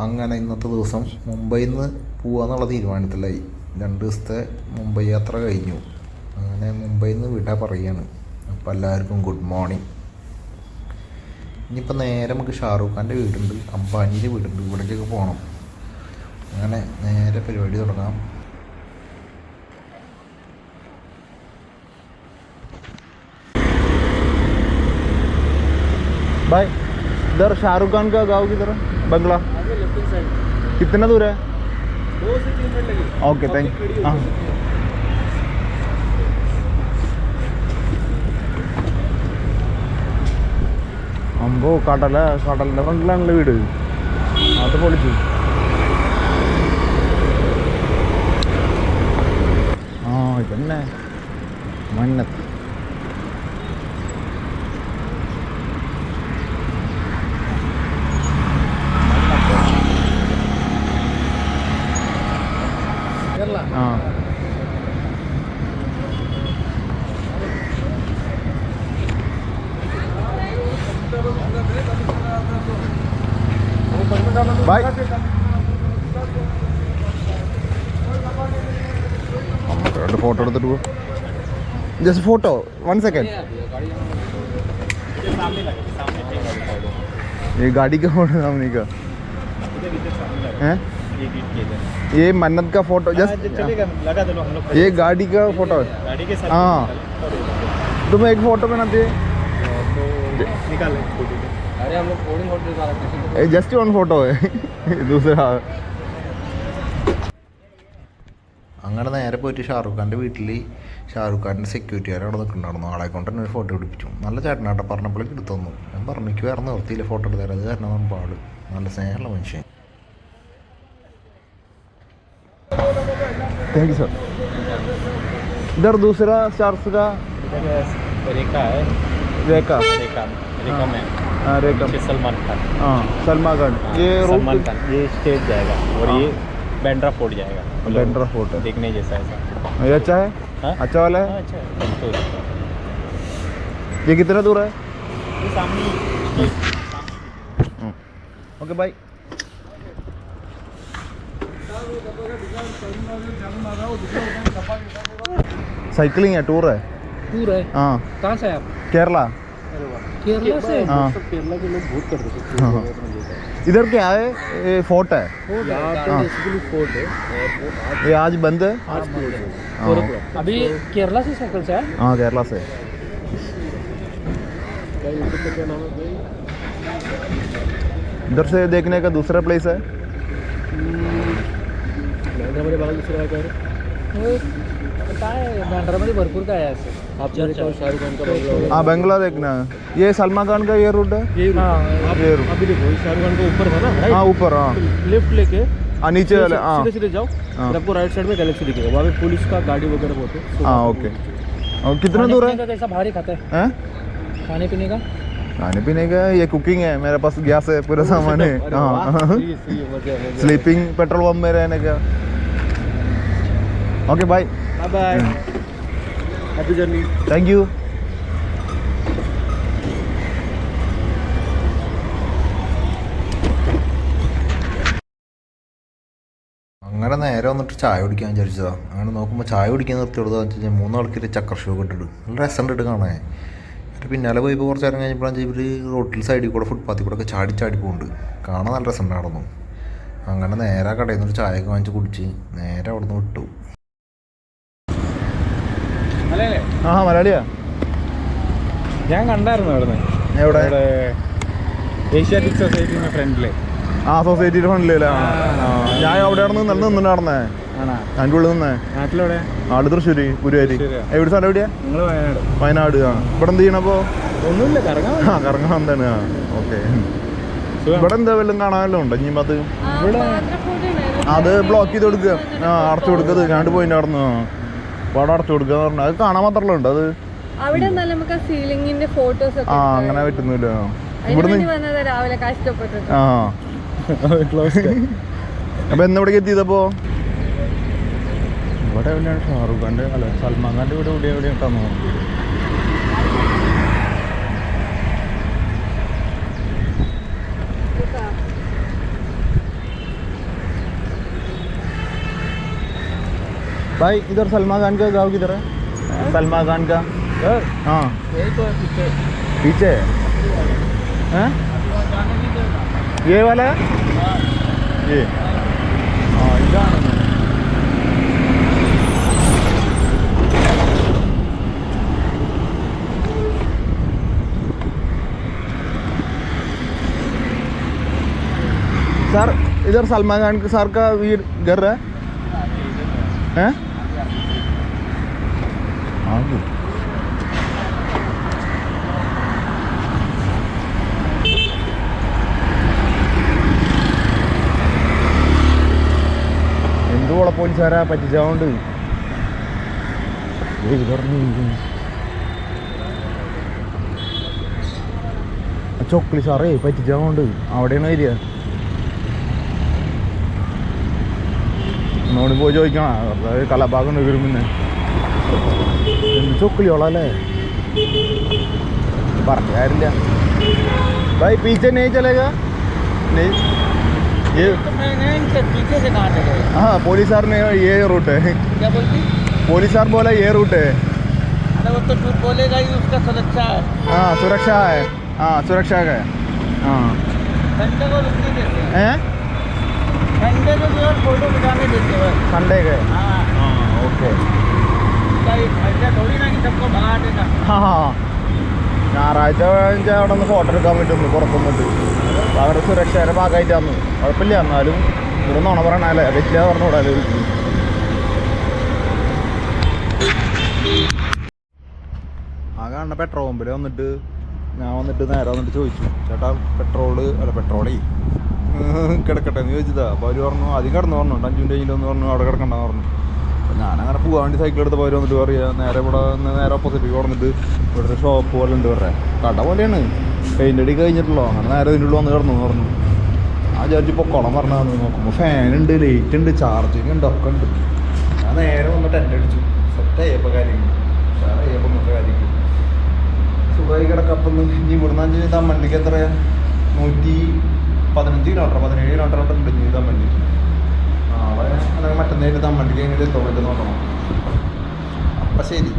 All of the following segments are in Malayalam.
അങ്ങനെ ഇന്നത്തെ ദിവസം മുംബൈയിൽ നിന്ന് പോകാന്നുള്ള തീരുമാനത്തിലായി. 2 ദിവസത്തെ മുംബൈ യാത്ര കഴിഞ്ഞു. അങ്ങനെ മുംബൈയിൽ നിന്ന് വിടാൻ പറയുകയാണ്. അപ്പോൾ എല്ലാവർക്കും ഗുഡ് മോർണിംഗ്. ഇനിയിപ്പോൾ നേരെ നമുക്ക് ഷാറൂഖ് ഖാൻ്റെ വീടുണ്ട്, അംബാനിയുടെ വീടുണ്ട്, ഇവിടേക്കൊക്കെ പോകണം. അങ്ങനെ നേരെ പരിപാടി തുടങ്ങാം. भाई इधर शाहरुख खान का गाँव किधर है? बंगला कितना दूर है? 2 से 3 मिनट लगेगा. Okay thank you. हाँ അമ്പോ കടലിൻ്റെ ഫ്രണ്ടിലാണല്ലോ വീട്. അത് പൊളിച്ചു. ആ ഇതന്നെ മന്നത്ത്. हाँ बाय. फोटो എടുത്തിട്ട് പോ. Just photo 1 second. ये गाड़ी का फोटो सामने का है. ये मन्नत का फोटो जस्ट चलेगा, लगा दो हम लोग. ये गाड़ी का फोटो है. गाड़ी के साथ. हाँ तुम एक फोटो बनाते तो निकाले फोटो. अरे हम लोग फोटो निकाल रहे हैं. जस्ट 1 फोटो है. दूसरा അങ്ങനെ നേരെ പോയിട്ട് ഷാറൂഖ് ഖാൻ്റെ വീട്ടിൽ ഷാറൂഖ് ഖാൻ്റെ സെക്യൂരിറ്റിക്കാർ അവിടെ നിൽക്കുന്നുണ്ടായിരുന്നു. ആളെ കൊണ്ട് തന്നെ ഒരു ഫോട്ടോ എടുപ്പിച്ചു. നല്ല ചേട്ടനാട്ടോ, പറഞ്ഞപ്പോഴേക്ക് എടുത്തു തന്നു. ഞാൻ പറഞ്ഞു എനിക്ക് വേറെ നിർത്തിയില്ല ഫോട്ടോ എടുത്തരാം. അത് കാരണം നമ്മൾ ആള് നല്ല സ്നേഹമുള്ള മനുഷ്യൻ. Thank you sir. इधर दूसरा चार्ज का रेखा है. रेखा में हाँ रेखा सलमान खान. हाँ सलमान खान. ये सलमान खान ये स्टेज जाएगा और ये बैंड्रा फोर्ट जाएगा. बैंड्रा फोर्ट है देखने जैसा ऐसा. ये अच्छा है. हाँ? अच्छा वाला है. अच्छा है तो ये कितना दूर है? ये सामने. Okay bye. साइकिलिंग है, टूर है. हाँ कहाँ से आप? केरला. केरला से. हाँ केरला के लोग बहुत करते थे. हाँ. इधर क्या है? ये फोर्ट है. हाँ. फोर्ट है. ये आज बंद है. हाँ. अभी केरला से साइकिल से है. हाँ केरला से. इधर से देखने का दूसरा प्लेस है. बँड्रामध्ये भरपूर काय आहे असं. शाहरुख खान का बंगला. हाँ बंगला देखना है. ये सलमान खान का ये रूट है. ये रूट अभी देखो शाहरुख खान का ऊपर था ना. हाँ ऊपर. हाँ लेफ्ट लेके नीचे वाले. हाँ सीधे जाओ. आपको राइट साइड में गैलेक्सी दिखेगा. वहाँ पे पुलिस का गाड़ी वगैरह बहुत है. हाँ ओके. और कितना दूर है? कैसा भारी खाता है खाने पीने का. खाने पीने का ये कुकिंग है. मेरे पास गैस है, पूरा सामान है. हाँ स्लीपिंग पेट्रोल पंप में रहने का. Okay bye. Bye. Happy journey. Thank you. അങ്ങനെ നേരെ വന്നിട്ട് ചായ കുടിക്കാൻ വിചാരിച്ചതാണ്. അങ്ങനെ നോക്കുമ്പോൾ ചായ കുടിക്കാൻ നിർത്തി കൊടുത്തതെന്ന് വെച്ച് കഴിഞ്ഞാൽ 3 ആൾക്കാർ ചക്കർ ഷോ ഇട്ടിട്ട് നല്ല രസം ഇട്ട് കാണാൻ. എന്നിട്ട് പിന്നാലെ പോയപ്പോൾ കുറച്ച് നേരം കഴിഞ്ഞപ്പോഴാണ് ഇവർ റോട്ടിൽ സൈഡിൽ കൂടെ ഫുട്പാത്തിൽ കൂടെ ഒക്കെ ചാടി പോകുന്നുണ്ട്. കാണാൻ നല്ല രസം ഉണ്ടായിരുന്നു. അങ്ങനെ നേരെ കടയിൽ നിന്നൊരു ചായയൊക്കെ വാങ്ങിച്ച് കുടിച്ച് നേരെ അവിടെ നിന്ന് വിട്ടു. ആ മലയാളിയാ. ഞാൻ കണ്ടായിരുന്നു അവിടെ നിന്ന്. എവിടെ? ഏഷ്യാറ്റിക് സൊസൈറ്റിന്റെ ഫ്രണ്ടില്. ആ സൊസൈറ്റിയുടെ ഫ്രണ്ടിലല്ലേ. ഞാൻ അവിടെ നിന്നുണ്ടായിരുന്നേ. അതിൻ്റെ ഉള്ളിൽ നിന്നേ. നാട്ടിലെവിടെ? നാട് തൃശ്ശൂർ ഗുരുവായൂർ. എവിടെ സ്ഥലം എവിടെയാ? നിങ്ങൾ വയനാട്. വയനാട്. ആ ഇവിടെ എന്ത് ചെയ്യണപ്പോൾ? ഒന്നുമില്ല, കറങ്ങാൻ. ആ കറങ്ങാൻ എന്താണ്. ആ ഓക്കെ. ഇവിടെ എന്താ വല്ലതും കാണാനല്ലോ ഉണ്ടോ? ഇനി അത് അത് ബ്ലോക്ക് ചെയ്ത് കൊടുക്കുക. ആ അടച്ചു കൊടുക്കത്. ഞാണ്ട് പോയി നടന്നു. അവിടെ അടച്ചു കൊടുക്കുക എന്ന് പറഞ്ഞാൽ അത് കാണാൻ മാത്രമല്ല ഉണ്ട്. അത് ആ അങ്ങനെ പറ്റുന്നില്ല. ഇവിടുന്ന് ആ അപ്പൊ എന്നിവിടേക്ക് എത്തിയതപ്പോ? ഇവിടെ എവിടെയാണ് ഷാറൂഖ് ഖാൻ്റെ അല്ല സൽമാൻ ഖാൻ്റെ വീട് എവിടെ ഉണ്ടാകുന്നു. भाई इधर सलमान खान का गाँव किधर है? सलमान खान का हाँ यही तो है पीछे पीछे हैं ये वाला है ये हाँ इതാണ് सर इधर सलमान खान के सर का वीर घर है हैं हाँ जी എന്തുകൂടെ പോലീസുകാരാ പറ്റിച്ചതുകൊണ്ട് ചൊക്കളി സാറേ പറ്റിച്ചതുകൊണ്ട് അവിടെയാണ് വരിക ഒന്നുകൂടി പോയി ചോദിക്കണം അതായത് കലാഭാഗം വരും പിന്നെ എന്ത് ചൊക്കളിയോളാം അല്ലേ പറഞ്ഞ കാര്യമില്ല भाई पीछे नहीं चलेगा नहीं ये तो मैं इनसे पीछे से कहाँ चले हाँ पुलिस सर ने ये रूट है क्या बोलती पुलिस सर बोला ये रूट है अरे वो तो झूठ बोलेगा ही उसका सुरक्षा है हाँ सुरक्षा है हाँ सुरक्षा का है हाँ संडे को रुकने देते हैं हैं संडे को भी और फोटो खिंचाने देते हैं संडे के हाँ हाँ ओके ऐसा थोड़ी ना कि सबको भगा देना हाँ हाँ ഞായറാഴ്ച അവിടെ നിന്ന് ഫോട്ടോ എടുക്കാൻ പറ്റുന്നു പുറത്തു വന്നിട്ട് അവരുടെ സുരക്ഷയുടെ ഭാഗമായിട്ടാന്ന് കുഴപ്പമില്ല എന്നാലും ഇവിടെ നുണ പറയണല്ലേ വെച്ചാൽ പറഞ്ഞുകൂടാലോ ആ കാണുന്ന പെട്രോൾ പമ്പിൽ വന്നിട്ട് ഞാൻ വന്നിട്ട് നേരെ വന്നിട്ട് ചോദിച്ചു ചേട്ടാ പെട്രോളേ കിടക്കട്ടെ എന്ന് ചോദിച്ചതാ അപ്പോൾ അവർ പറഞ്ഞു ആദ്യം കിടന്നു പറഞ്ഞു 5 മിനിറ്റ് കഴിഞ്ഞിട്ട് പറഞ്ഞു അവിടെ കിടക്കണ്ടെന്ന് പറഞ്ഞു അപ്പോൾ ഞാനങ്ങനെ പോകാൻ വേണ്ടി സൈക്കിൾ എടുത്തപ്പോൾ അവർ വന്നിട്ട് പറയുക നേരെ ഇവിടെ നേരെ ഓപ്പോസിറ്റ് വന്നിട്ട് ഇവിടെ ഒരു ഷോപ്പ് പോലെ ഉണ്ട് പറഞ്ഞത് കട പോലെയാണ് പെയിൻ്റ് അടി കഴിഞ്ഞിട്ടുള്ളൂ അങ്ങനെ നേരെ ഇതിൻ്റെ ഉള്ളിൽ വന്ന് കിടന്നു എന്ന് പറഞ്ഞു ആ വിചാരിച്ച് പൊക്കോളം പറഞ്ഞാൽ നോക്കുമ്പോൾ ഫാനുണ്ട് ലൈറ്റ് ഉണ്ട് ചാർജിങ് ഉണ്ട് ഒക്കെ ഉണ്ട് ഞാൻ നേരെ വന്ന് ടെൻ്റ് അടിച്ചു സെറ്റായപ്പോൾ കാര്യങ്ങൾ ഉഷാറായപ്പോൾ ഇന്നത്തെ കാര്യങ്ങൾ സുഖമായി കിടക്കപ്പം ഇനി ഇവിടുന്ന് തമ്മണ്ടിക്ക് എത്രയാ 115 കിലോമീറ്റർ 17 കിലോമീറ്റർ ഉണ്ട് ഇനി തമ്മണ്ടി നാളെ അല്ലെങ്കിൽ മറ്റന്നേരം തമ്മണ്ടിക്ക് എങ്ങനെ എത്താൻ പറ്റുമെന്ന് നോക്കണം അപ്പം ശരി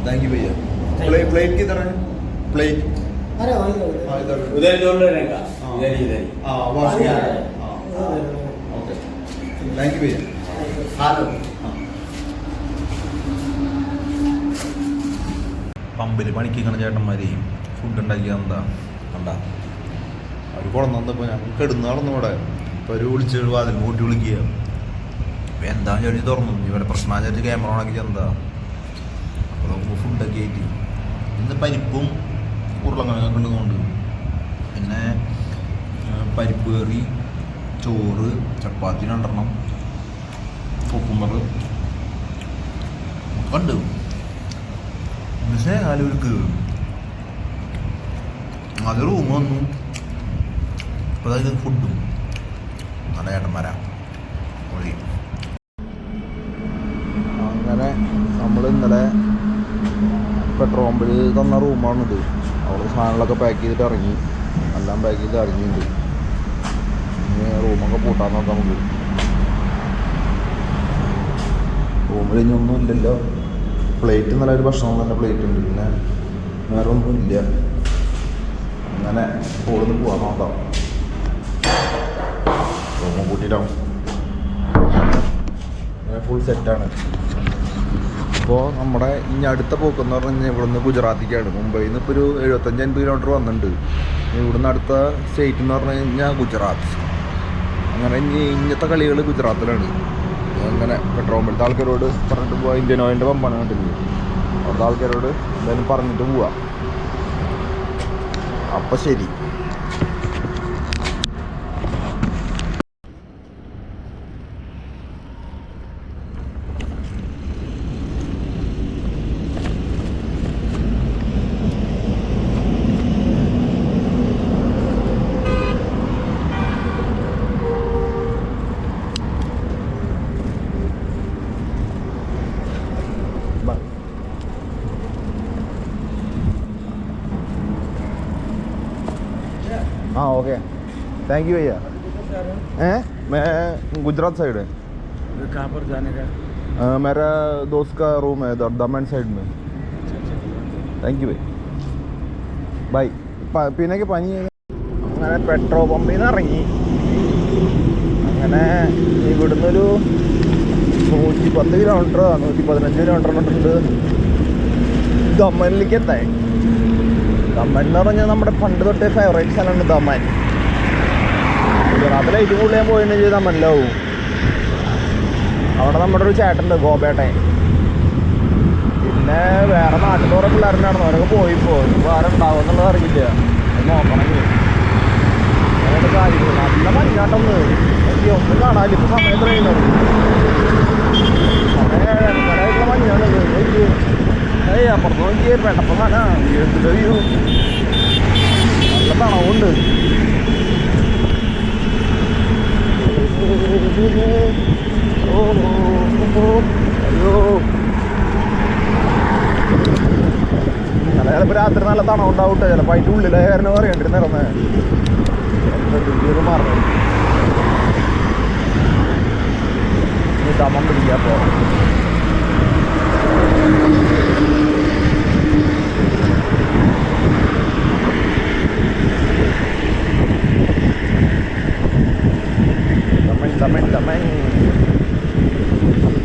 थैंक यू भैया प्लेट किधर है प्लेट अरे वहीं हाँ इधर उधर जोड़ लेने का हाँ। इधर ही इधर हाँ वॉश किया है ओके थैंक यू भैया हाँ പമ്പിൽ പണിക്കുന്ന ചേട്ടന്മാരെ ഫുഡ് ഉണ്ടാക്കിയാൽ എന്താ കണ്ട അവർ കുളന്നപ്പോൾ ഞങ്ങൾ കെടുന്ന നടന്നു ഇവിടെ ഇപ്പോൾ അവർ വിളിച്ച് വാതിൽ കൂട്ടി വിളിക്കുക അപ്പോൾ എന്താ ചോദിച്ച് തുറന്നു ഇവിടെ പ്രശ്നം ചോദിച്ച് ക്യാമറ ഓണാക്കി എന്താ അപ്പോൾ നമുക്ക് ഫുഡൊക്കെ ആയിട്ട് ഇന്ന് പരിപ്പും ഉരുളക്കിഴങ്ങൊക്കെ ഉണ്ടെന്നുണ്ട് പിന്നെ പരിപ്പ് കറി ചോറ് ചപ്പാത്തി 2 എണ്ണം കുക്കുമ്പർ ഒക്കെ ഉണ്ട് പക്ഷേ ആലൂർക്ക് അത് റൂം വന്നു അപ്പോൾ അതായത് ഫുഡും നല്ല ഏട്ടന്മാരാ പൊളി അങ്ങനെ നമ്മൾ ഇന്നലെ പെട്രോൾ പമ്പിൽ തന്ന റൂമാണിത് അവിടെ സാധനങ്ങളൊക്കെ പാക്ക് ചെയ്തിട്ട് ഇറങ്ങി എല്ലാം പാക്ക് ചെയ്ത് ഇറങ്ങിയിട്ടുണ്ട് ഇനി റൂമൊക്കെ പൂട്ടാൻ നോക്കാം നമുക്ക് റൂമിൽ ഇനി ഒന്നും ഇല്ലല്ലോ പ്ലേറ്റ് നല്ലൊരു ഭക്ഷണം തന്നെ പ്ലേറ്റ് ഉണ്ട് പിന്നെ വേറെ ഒന്നുമില്ല അങ്ങനെ പോളിന്ന് പോവാൻ നോക്കാം റൂമും കൂട്ടിയിട്ടാവും ഫുൾ സെറ്റാണ് ഇപ്പോൾ നമ്മുടെ ഇനി അടുത്ത പോക്കെന്ന് പറഞ്ഞു കഴിഞ്ഞാൽ ഇവിടുന്ന് ഗുജറാത്തിക്കാണ് മുംബൈയിൽ നിന്ന് ഇപ്പോൾ ഒരു 75-80 കിലോമീറ്റർ വന്നിട്ടുണ്ട് ഇവിടുന്ന് അടുത്ത സ്റ്റേറ്റ് എന്ന് പറഞ്ഞു കഴിഞ്ഞാൽ ഗുജറാത്ത് അങ്ങനെ ഇന്നത്തെ കളികൾ ഗുജറാത്തിലാണ് അങ്ങനെ പെട്രോൾ പമ്പിലത്തെ ആൾക്കാരോട് പറഞ്ഞിട്ട് പോവാം ഇന്ത്യൻ ഓയിലിൻ്റെ പമ്പാണ് കണ്ടില്ലേ അവിടുത്തെ ആൾക്കാരോട് എന്തായാലും പറഞ്ഞിട്ട് പോവാം അപ്പം ശരി हाँ ओके थैंक यू भैया हैं मैं गुजरात साइड है कहाँ पर जाने का? मेरा दोस्त का रूम है दमन साइड में താങ്ക് യു ബൈ പീനൊക്കെ പനി അങ്ങനെ പെട്രോൾ പമ്പിൽ നിന്ന് ഇറങ്ങി അങ്ങനെ ഇവിടുന്ന് ഒരു 110 കിലോമീറ്ററോ 115 കിലോമീറ്റർ ദമ്മനിലേക്ക് എത്താൻ. ദമ്മൻ എന്ന് പറഞ്ഞാൽ നമ്മുടെ പണ്ട് തൊട്ടേ ഫേവറേറ്റ് സ്ഥലമുണ്ട് ദമ്മൻ. ഗുജറാത്തിലെ ഏറ്റവും കൂടുതൽ ഞാൻ പോയെന്ന് ചെയ്ത് ദമ്മനിലാവും. അവിടെ നമ്മുടെ ഒരു ചേട്ടനുണ്ട് ഗോപേട്ടൻ. പിന്നെ വേറെ നാട്ടിൽ കുറേ പിള്ളേരുണ്ടായിരുന്നു, അവരൊക്കെ പോയിപ്പോൾ വേറെ ഉണ്ടാവും എന്നുള്ളത് അറിയില്ല. അത് നോക്കണമെങ്കിൽ അങ്ങനെയാണ് കാര്യങ്ങൾ. നല്ല മഞ്ഞാട്ടൊന്ന് എനിക്ക് ഒന്നും കാണാനില്ല. ഇപ്പോൾ സമയം എത്രയുണ്ട്? സമയം 7:30 മഞ്ഞാണത്. അപ്പുറത്ത് നോക്കി പെട്ടപ്പം കാണാ എന്ത് വ്യൂ. നല്ല തണവുണ്ട്. അയ്യോ ചിലപ്പോൾ രാത്രി നല്ല തണവുണ്ടാവട്ടെ. ചിലപ്പോൾ അതിൻ്റെ ഉള്ളിലായ കാരണം അറിയണ്ടിരുന്നിറന്ന് മാറണം. ദമം പിടിക്കുക. അപ്പോൾ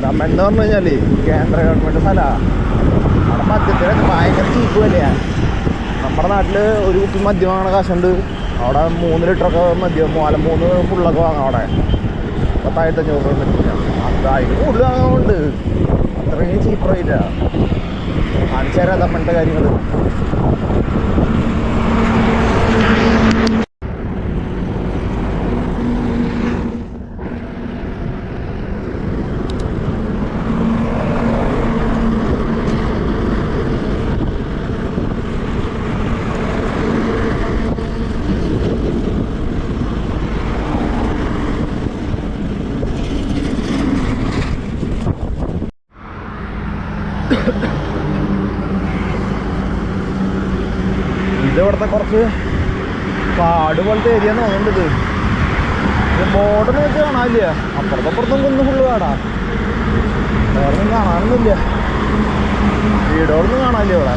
ദമൻ എന്ന് പറഞ്ഞു കഴിഞ്ഞാൽ കേന്ദ്ര ഗവൺമെൻറ് സ്ഥലമാണ്. അവിടെ മദ്യത്തിനൊക്കെ ഭയങ്കര ചീപ്പ് വിലയാണ്. നമ്മുടെ നാട്ടിൽ ഒരു കുപ്പി മദ്യം വാങ്ങണ കാശുണ്ട്. അവിടെ 3 ലിറ്ററൊക്കെ മദ്യം 3 ഫുള്ളൊക്കെ വാങ്ങാം. അവിടെ 10,500 പറ്റില്ല. അത് അതിന് കൂടുതൽ വാങ്ങാറുണ്ട്. അത്രയും ചീപ്പ് റേറ്റാണ്. കാണിച്ചു തരാം ദമ്മൻ്റെ കാര്യങ്ങൾ. ഇവിടുത്തെ കുറച്ച് കാട് പോലത്തെ ഏരിയ തോന്നുന്നുണ്ട്. ഇത് ബോർഡർ വെച്ച് കാണാനില്ല. അപ്പുറത്തപ്പുറത്തും കുന്ന് ഫുള്ള് കാടാ. വേറെ ഒന്നും കാണാനൊന്നുമില്ല. വീടുകളൊന്നും കാണാനില്ല ഇവിടെ.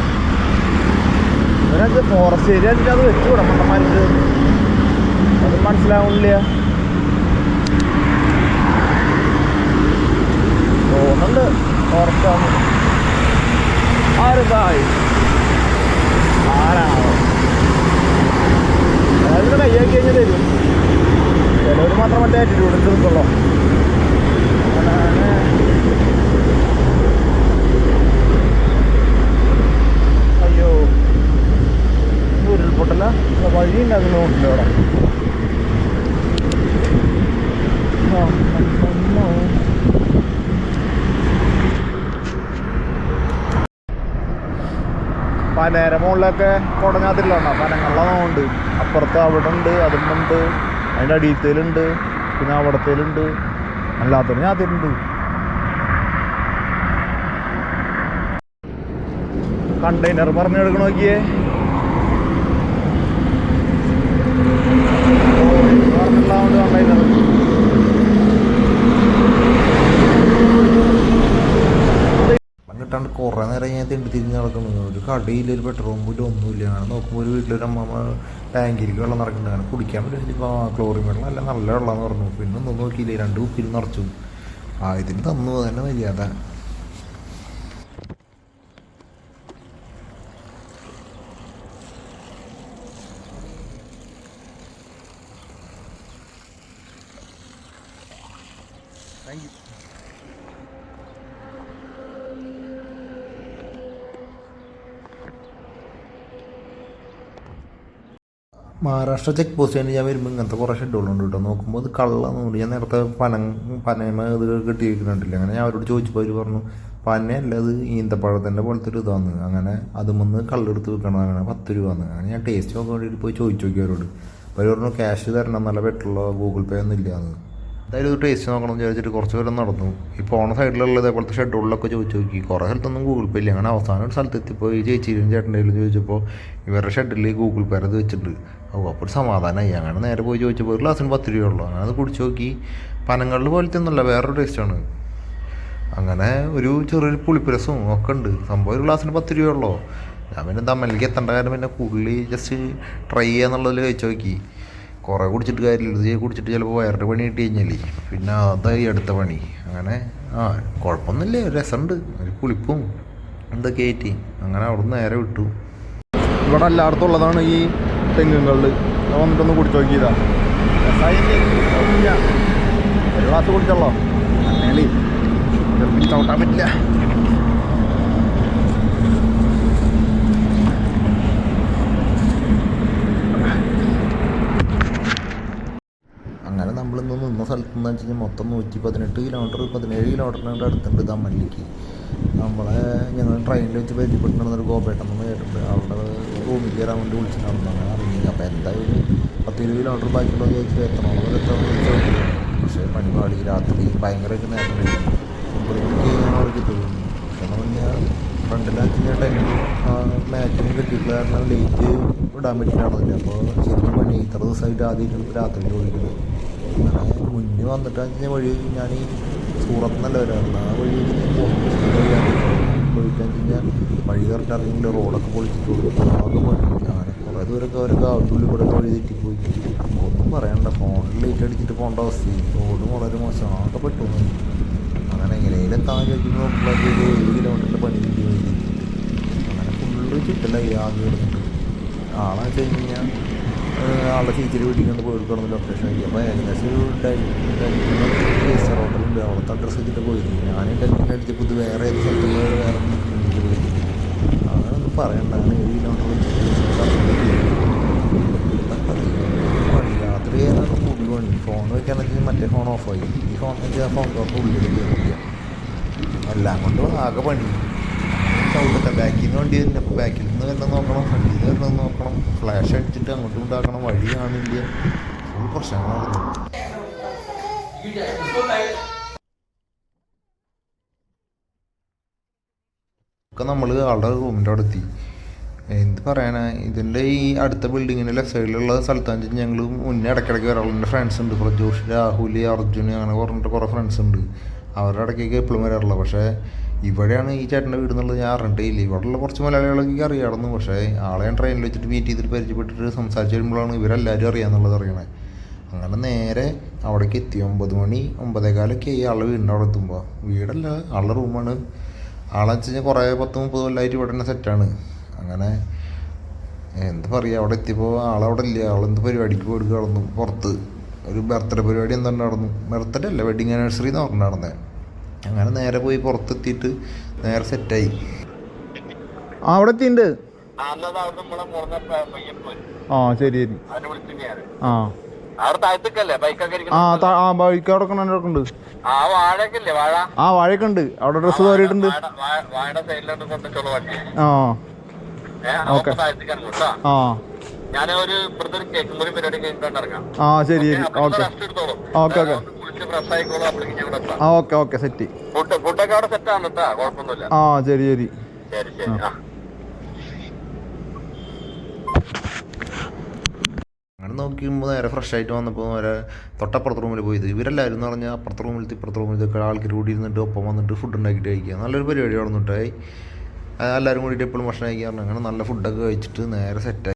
ഇവരത് ഫോറസ്റ്റ് ഏരിയ ആയിട്ട് അത് വെച്ച് വിടാം മണ്ടന്മാർക്ക്. അത് മനസ്സിലാവുന്നില്ല തോന്നുന്നുണ്ട്. ഫോറസ്റ്റാണ്. ആരുതായി ആരാണോ അതായത് കയ്യാക്കി കഴിഞ്ഞാൽ തരും. ചിലവർ മാത്രം മറ്റേ ആറ്റിറ്റ്യൂഡ് എടുത്തുള്ളൂ. അയ്യോ ഉരുൾപൊട്ടല വഴി ഉണ്ടാക്കുന്നുണ്ട് അവിടെ. പനേര മുകളിലൊക്കെ കുടഞ്ഞാത്തിലുണ്ടോ പനങ്ങളുള്ളതുകൊണ്ട്. അപ്പുറത്ത് അവിടെ ഉണ്ട്, അതുമുണ്ട്, അതിൻ്റെ അടിയത്തേലുണ്ട്, പിന്നെ അവിടത്തേലുണ്ട്, അല്ലാത്തതിന് ഞാത്തിലുണ്ട്. കണ്ടെയ്നർ പറഞ്ഞു എടുക്കണ നോക്കിയേ. പറഞ്ഞുള്ളതുകൊണ്ട് കണ്ടെയ്നർ കിട്ടാണ്ട് കുറേ നേരം ഞാൻ തിരിഞ്ഞ് നടക്കുന്നു. ഒരു കടയില്ല, ഒരു പെട്രോൾ പമ്പില്ല, ഒന്നുമില്ല. അങ്ങനെ നോക്കുമ്പോൾ ഒരു വീട്ടിലൊരു അമ്മ ടാങ്കിലേക്ക് വെള്ളം നിറക്കുന്നുണ്ട്. അങ്ങനെ കുടിക്കാൻ പറ്റും. ഇപ്പോൾ ക്ലോറിൻ വെള്ളം അല്ല, നല്ല വെള്ളമെന്ന് പറഞ്ഞു. പിന്നെ ഒന്നും നോക്കിയില്ലേ, 2 കുപ്പിയിൽ നിറച്ചു. ഇതിന് തന്നു തന്നെ മര്യാദ. Thank you. Maharashtra check post കഴിഞ്ഞ് ഞാൻ വരുമ്പോൾ ഇങ്ങനത്തെ കുറേ ഷെഡ്യൂളുണ്ട് കേട്ടോ. നോക്കുമ്പോൾ അത് കള്ളൊന്നുമില്ല. ഞാൻ നേരത്തെ പനമ ഇത് കെട്ടിയിരിക്കുന്നുണ്ടില്ല. അങ്ങനെ ഞാൻ അവരോട് ചോദിച്ചപ്പോൾ അവർ പറഞ്ഞു പനയല്ല, അത് ഈന്തപ്പഴത്തിൻ്റെ പോലത്തെ ഒരു ഇതാന്ന്. അങ്ങനെ അതുമൊന്ന് കള്ളെടുത്ത് വെക്കണം. അങ്ങനെ 10 രൂപന്ന്. അങ്ങനെ ഞാൻ ടേസ്റ്റ് നോക്കാൻ വേണ്ടിയിട്ട് പോയി ചോദിച്ചു നോക്കി അവരോട്. അപ്പോൾ അവർ പറഞ്ഞു ക്യാഷ് തരണം, നല്ല പെട്ടുള്ള ഗൂഗിൾ പേ ഒന്നും ഇല്ലയെന്ന്. എന്തായാലും ഒരു ടേസ്റ്റ് നോക്കണം എന്ന് വിചാരിച്ചിട്ട് കുറച്ച് പേരും നടന്നു. ഈ പോണ സൈഡിലുള്ള ഇതേപോലത്തെ ഷെഡ്യൂളിലൊക്കെ ചോദിച്ചു നോക്കി. കുറേ സ്ഥലത്തൊന്നും ഗൂഗിൾ പേ ഇല്ല. അങ്ങനെ അവസാനം ഒരു സ്ഥലത്ത് എത്തിയപ്പോൾ ഈ ചേച്ചിയിലും ചേട്ടൻ്റെയിലും ചോദിച്ചപ്പോൾ ഇവരുടെ ഷെഡിൽ ഗൂഗിൾ പേ അത് വെച്ചിട്ടുണ്ട്. അപ്പോൾ ഒരു സമാധാനമായി. അങ്ങനെ നേരെ പോയി ചോദിച്ചപ്പോൾ ഒരു ഗ്ലാസ്സിന് 10 രൂപയുള്ളൂ. അങ്ങനെ അത് കുടിച്ച് നോക്കി. പനങ്ങളിൽ പോലത്തെ ഒന്നുമല്ല, വേറൊരു ടേസ്റ്റാണ്. അങ്ങനെ ഒരു ചെറിയൊരു പുളിപ്പുരസവും ഒക്കെ ഉണ്ട്. സംഭവം ഒരു ഗ്ലാസ്സിന് 10 രൂപയുള്ളൂ. ഞാൻ പിന്നെ തമ്മലിലേക്ക് എത്തേണ്ട കാര്യം പിന്നെ കൂടുതൽ ജസ്റ്റ് ട്രൈ ചെയ്യാന്നുള്ളതിൽ കഴിച്ചു നോക്കി. കുറേ കുടിച്ചിട്ട് കാര്യമില്ല. ഇത് കുടിച്ചിട്ട് ചിലപ്പോൾ വയറിൻ്റെ പണി കിട്ടി കഴിഞ്ഞാൽ പിന്നെ അതായി അടുത്ത പണി. അങ്ങനെ കുഴപ്പമൊന്നുമില്ല, ഒരു രസമുണ്ട്, ഒരു പുളിപ്പും എന്തൊക്കെ ആയിട്ട്. അങ്ങനെ അവിടെ നിന്ന് നേരെ വിട്ടു. ഇവിടെ എല്ലായിടത്തും ഉള്ളതാണ് ഈ തെങ്ങുകളിൽ. വന്നിട്ടൊന്ന് കുടിച്ചു നോക്കിയതാ. ഒരു ഗ്ലാസ് കുടിച്ചോളോ, അല്ലെങ്കിൽ ചവിട്ടാൻ പറ്റില്ല. അങ്ങനെ നമ്മളിന്ന് നിന്ന സ്ഥലത്ത് നിന്ന് വെച്ച് കഴിഞ്ഞാൽ മൊത്തം 118 കിലോമീറ്റർ 17 കിലോമീറ്ററിൻ്റെ അടുത്തുണ്ട് തമ്മലിലേക്ക്. ഞങ്ങൾ ട്രെയിനിൽ വെച്ച് പരിചയപ്പെട്ടിരുന്നൊരു ഗോപേട്ടൻ എന്ന് കേട്ടിട്ടുണ്ട്. അവിടെ റൂമിൽ കയറാൻ വേണ്ടി വിളിച്ചിട്ടുണ്ടായിരുന്നു. അങ്ങനെ ഇറങ്ങി. അപ്പോൾ എന്തായാലും 10-20 കിലോമീറ്റർ ബാക്കിയുള്ള ചോദിച്ചു എത്തണമെന്ന് എത്താൻ. പക്ഷേ പണിപാടി രാത്രി ഭയങ്കരമായിട്ട് നേരം കഴിയും. 9 മണിക്ക് ഞാൻ അവിടെ കിട്ടുള്ളൂ. പക്ഷേ എന്ന് പറഞ്ഞാൽ ഫ്രണ്ടിലാക്കി ടൈമിൽ മാറ്റിന് കിട്ടിയിട്ടുള്ള കാരണം ലേറ്റ് ഇടാൻ പറ്റിയിട്ടാണെന്നില്ല. അപ്പോൾ ശരിക്കും പണി ഇത്ര ദിവസമായിട്ട് ആദ്യമായിട്ട് രാത്രിയിൽ ഓടിക്കുന്നത്. അങ്ങനെ മുന്നേ വന്നിട്ട് കഴിഞ്ഞാൽ വഴി ഞാൻ ഈ സൂറത്ത് നിന്നല്ല വരാറുണ്ട്. ആ വഴി പോയിട്ട് കഴിഞ്ഞാൽ വഴി കറക്റ്റ് അറിയില്ല. റോഡൊക്കെ പൊളിച്ചിട്ട് കൊടുക്കും. ആകെ പണി. അങ്ങനെ കുറേ ദൂരമൊക്കെ അവരൊക്കെ ആവശ്യമുള്ളിൽ കൂടെ വഴി തെറ്റിപ്പോയി. ഒന്നും പറയണ്ട, ഫോണിൽ ലേറ്റ് അടിച്ചിട്ട് പോകേണ്ട അവസ്ഥയും. റോഡും വളരെ മോശം. ആകെ പറ്റുന്നു. അങ്ങനെ എങ്ങനെയും എത്താൻ ചോദിക്കുമ്പോൾ നോക്കുമ്പോഴേക്ക് 7 കിലോമീറ്ററിൻ്റെ പണി കിട്ടി വഴി. അങ്ങനെ ഫുള്ള് ചുറ്റലായി ആകെ കിടന്നിട്ട്. ആളെ വെച്ച് കഴിഞ്ഞാൽ ആളുടെ ടീച്ചർ വീട്ടിൽ കൊണ്ട് പോയി കിടന്ന് ലൊക്കേഷൻ ആക്കി. അപ്പോൾ ഏകദേശം ഒരു ടേസ്റ്റർ ഹോട്ടലുണ്ട്, അവിടുത്തെ അഡ്രസ്സ് വെച്ചിട്ട് പോയിരുന്നു. ഞാൻ ഡെൽറ്റിനെ അടിച്ചപ്പോൾ ഇത് വേറെ ഏത് സ്ഥലത്തുള്ള വേറെ എനിക്ക് പോയി. അങ്ങനെ ഒന്നും പറയണ്ട. അങ്ങനെ 7 കിലോമീറ്റർ പണി. രാത്രി ചെയ്യാനാണ് കൂടുതൽ പണി. ഫോൺ വയ്ക്കാന്ന് വെച്ചാൽ മറ്റേ ഫോൺ ഓഫായി. ഈ ഫോൺ വെച്ചാൽ ആ ഫോൺ തുറന്ന് ഉള്ളിൽ കയറില്ല. എല്ലാം കൊണ്ടും ആകെ പണി. ചവിട്ടത്തെ ബാക്കിൽ നിന്ന് വണ്ടി വരുന്നുണ്ട്. അപ്പോൾ ബാക്കിൽ നിന്ന് വരണം നോക്കണം, ഫ്രണ്ടിൽ നിന്ന് വരണം നോക്കണം, ഫ്ലാഷ് അടിച്ചിട്ട് അങ്ങോട്ടും ഉണ്ടാക്കണം, വഴി കാണില്ല. ഫുൾ പ്രശ്നങ്ങളായിരുന്നു. ഒക്കെ നമ്മൾ ആളുടെ റൂമിൻ്റെ അവിടെ എത്തി. എന്ത് പറയാനാ, ഇതിൻ്റെ ഈ അടുത്ത ബിൽഡിങ്ങിൻ്റെ ലെഫ്റ്റ് സൈഡിലുള്ള സ്ഥലത്താണെന്ന് വെച്ചാൽ ഞങ്ങൾ മുന്നേ ഇടയ്ക്കിടയ്ക്ക് വരാറുള്ള എൻ്റെ ഫ്രണ്ട്സ് ഉണ്ട്. പ്രജോഷ്, രാഹുൽ, അർജുൻ, അങ്ങനെ പറഞ്ഞിട്ട് കുറേ ഫ്രണ്ട്സ് ഉണ്ട്. അവരുടെ ഇടയ്ക്കൊക്കെ എപ്പോഴും വരാറുള്ള. പക്ഷേ ഇവിടെയാണ് ഈ ചേട്ടൻ്റെ വീട് എന്നുള്ളത് ഞാൻ അറിഞ്ഞിട്ടേ ഇല്ല. ഇവിടെയുള്ള കുറച്ച് മലയാളികളൊക്കെ അറിയാമായിരുന്നു. പക്ഷേ ആളെ ഞാൻ ട്രെയിനിൽ വെച്ചിട്ട് മീറ്റ് ചെയ്തിട്ട് പരിചയപ്പെട്ടിട്ട് സംസാരിച്ച് വരുമ്പോഴാണ് ഇവരെല്ലാവരും അറിയാമെന്നുള്ളത് അറിയണേ. അങ്ങനെ നേരെ അവിടേക്ക് എത്തി. 9 മണി 9:15 ആയി ആളുടെ വീടിൻ്റെ അവിടെ എത്തുമ്പോൾ. വീടല്ല, ആളുടെ റൂമാണ്. ആളെന്ന് വെച്ച് കഴിഞ്ഞാൽ കുറേ 10-30 കൊല്ലമായിട്ട് ഇവിടെ തന്നെ സെറ്റാണ്. അങ്ങനെ എന്താ പറയുക, അവിടെ എത്തിയപ്പോൾ ആളവിടെ ഇല്ല. ആളെന്ത് പരിപാടിക്ക് പോയിട്ട് കിടന്നു പുറത്ത്. ഒരു ബർത്ത്ഡേ പരിപാടി എന്താ നടന്നു. ബർത്ത്ഡേ അല്ല, വെഡിങ് ആനിവേഴ്സറി എന്ന് പറഞ്ഞ് നടന്നത്. അങ്ങനെ നേരെ പോയി പുറത്തെത്തിയിട്ട് നേരെ സെറ്റായി. അവിടെ എത്തിയിട്ടുണ്ട്. ശരി ശരി. ബൈക്ക് അവിടെ ഉണ്ട്. വാഴയൊക്കെ ഉണ്ട് അവിടെ. ഡ്രസ്സ് കയറിയിട്ടുണ്ട്. ഓക്കെ. ശരി ശരി. Okay okay okay. Okay okay set. ശരി ശരി. അങ്ങനെ നോക്കിയുമ്പോൾ നേരെ ഫ്രഷ് ആയിട്ട് വന്നപ്പോൾ നേരെ തൊട്ടപ്പുറത്ത് റൂമിൽ പോയത്. ഇവരെല്ലാവരും എന്ന് പറഞ്ഞാൽ അപ്പുറത്തെ റൂമിലത്തെ ഇപ്പുറത്തെ റൂമിലൊക്കെ ആൾക്കാർ കൂടി ഇരുന്നിട്ട് ഒപ്പം വന്നിട്ട് ഫുഡ് ഉണ്ടാക്കിയിട്ട് കഴിക്കുക. നല്ലൊരു പരിപാടി അവിടെ നിന്നിട്ടായി. എല്ലാവരും കൂടിയിട്ട് എപ്പോഴും ഭക്ഷണം കഴിക്കാറുണ്ട്. അങ്ങനെ നല്ല ഫുഡൊക്കെ കഴിച്ചിട്ട് നേരെ സെറ്റായി.